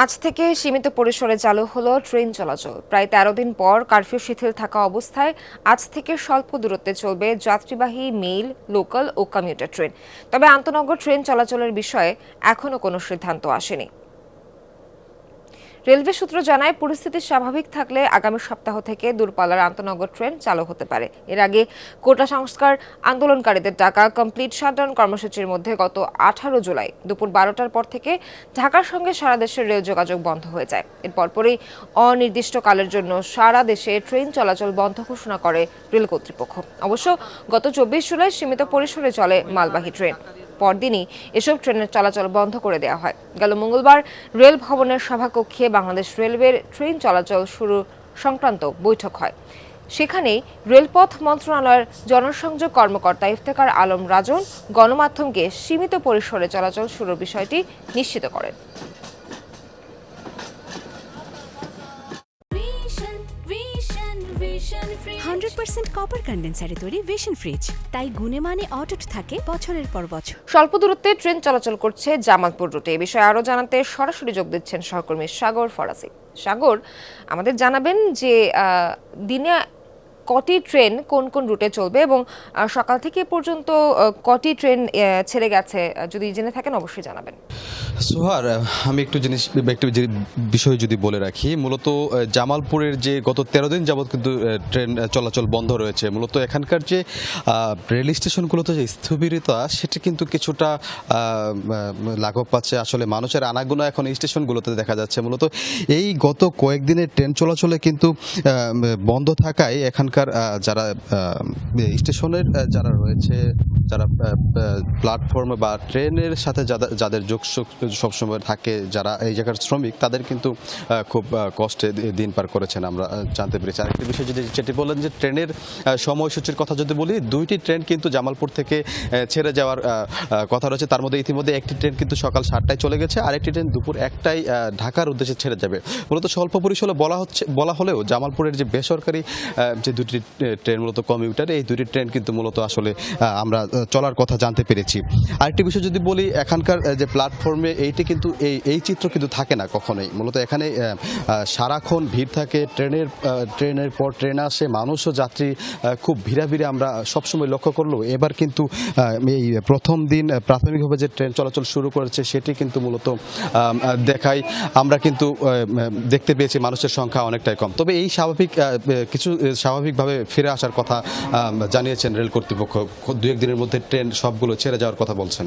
আজ থেকে সীমিত পরিসরে চালু হলো ট্রেন চলাচল। প্রায় ১৩ দিন পর কারফিউ শিথিল থাকা অবস্থায় আজ থেকে স্বল্প দূরত্বে চলবে যাত্রীবাহী মেইল, লোকাল ও কমিউটার ট্রেন। তবে আন্তনগর ট্রেন চলাচলের বিষয়ে এখনো কোনো সিদ্ধান্ত আসেনি। রেলওয়ে সূত্র জানায়, পরিস্থিতি স্বাভাবিক থাকলে আগামী সপ্তাহ থেকে দূরপাল্লার আন্তনগর ট্রেন চালু হতে পারে। এর আগে কোটা সংস্কার আন্দোলনকারীদের ডাকা কমপ্লিট শাটডাউন কর্মসূচির মধ্যে গত ১৮ জুলাই দুপুর ১২টার পর থেকে ঢাকার সঙ্গে সারা দেশের রেল যোগাযোগ বন্ধ হয়ে যায়। এর পরপরই অনির্দিষ্টকালের জন্য সারা দেশে ট্রেন চলাচল বন্ধ ঘোষণা করে রেল কর্তৃপক্ষ। অবশ্য গত ২৪ জুলাই সীমিত পরিসরে চলে মালবাহী ট্রেন। পরদিনই এসব ট্রেনের চলাচল বন্ধ করে দেওয়া হয়। গেল মঙ্গলবার রেল ভবনের সভাকক্ষে বাংলাদেশ রেলওয়ের ট্রেন চলাচল শুরু সংক্রান্ত বৈঠক হয়। সেখানেই রেলপথ মন্ত্রণালয়ের জনসংযোগ কর্মকর্তা ইফতেখার আলম রাজন গণমাধ্যমকে সীমিত পরিসরে চলাচল শুরুর বিষয়টি নিশ্চিত করেন। 100% কপার কন্ডেন্সারে তৈরি ভিশন ফ্রিজ, তাই গুণে মানে অটুট থাকে বছরের পর বছর। স্বল্প দূরত্বে ট্রেন চলাচল করছে জামালপুর রুটে। এ বিষয়ে আরও জানাতে সরাসরি যোগ দিচ্ছেন সহকর্মী সাগর ফরাসি। সাগর, আমাদের জানাবেন যে দিনে কটি ট্রেন কোন কোন রুটে চলবে এবং সকাল থেকে পর্যন্ত কটি ট্রেন ছেড়ে গেছে, যদি জেনে থাকেন অবশ্যই জানাবেন। সোহার, আমি একটু বিষয় যদি বলে রাখি, মূলত জামালপুরের যে গত ১৩ দিন যাবৎ কিন্তু ট্রেন চলাচল বন্ধ রয়েছে। মূলত এখানকার যে রেল স্টেশনগুলোতে যে স্থবিরতা, সেটা কিন্তু কিছুটা লাঘব পাচ্ছে। আসলে মানুষের আনাগোনা এখন এই স্টেশনগুলোতে দেখা যাচ্ছে। মূলত এই গত কয়েকদিনের ট্রেন চলাচলে কিন্তু বন্ধ থাকায় এখানকার যারা স্টেশনের যারা রয়েছে, যারা প্ল্যাটফর্মে বা ট্রেনের সাথে যাদের যোগসূত্র সবসময় থাকে, যারা এই জায়গার শ্রমিক, তাদের কিন্তু খুব কষ্টে দিন পার করেছেন আমরা জানতে পেরেছি। আরেকটি বিষয় যেটি বললেন যে ট্রেনের সময়সূচির কথা যদি বলি, 2টি ট্রেন কিন্তু জামালপুর থেকে ছেড়ে যাওয়ার কথা রয়েছে। তার মধ্যে ইতিমধ্যে একটি ট্রেন কিন্তু সকাল 7টায় চলে গেছে, আরেকটি ট্রেন দুপুর 1টায় ঢাকার উদ্দেশ্যে ছেড়ে যাবে। মূলত স্বল্প পরিসরে বলা হলেও জামালপুরের যে বেসরকারি যে 2টি ট্রেন মূলত কমিউটার, এই 2টি ট্রেন কিন্তু মূলত আসলে আমরা চলার কথা জানতে পেরেছি। আরেকটি বিষয় যদি বলি, এখানকার যে প্ল্যাটফর্মে এইটি কিন্তু এই চিত্র কিন্তু থাকে না কখনোই। মূলত এখানে সারাক্ষণ ভিড় থাকে, ট্রেনের পর ট্রেন আসে, মানুষ ও যাত্রী খুব ভিড়াভিড়ি আমরা সবসময় লক্ষ্য করলেও এবার কিন্তু এই প্রথম দিন প্রাথমিকভাবে যে ট্রেন চলাচল শুরু করেছে, সেটি কিন্তু মূলত দেখায় আমরা কিন্তু দেখতে পেয়েছি মানুষের সংখ্যা অনেকটাই কম। তবে এই স্বাভাবিকভাবে ফিরে আসার কথা জানিয়েছেন রেল কর্তৃপক্ষ। 2-1 দিনের মধ্যে ট্রেন সবগুলো ছেড়ে যাওয়ার কথা বলছেন।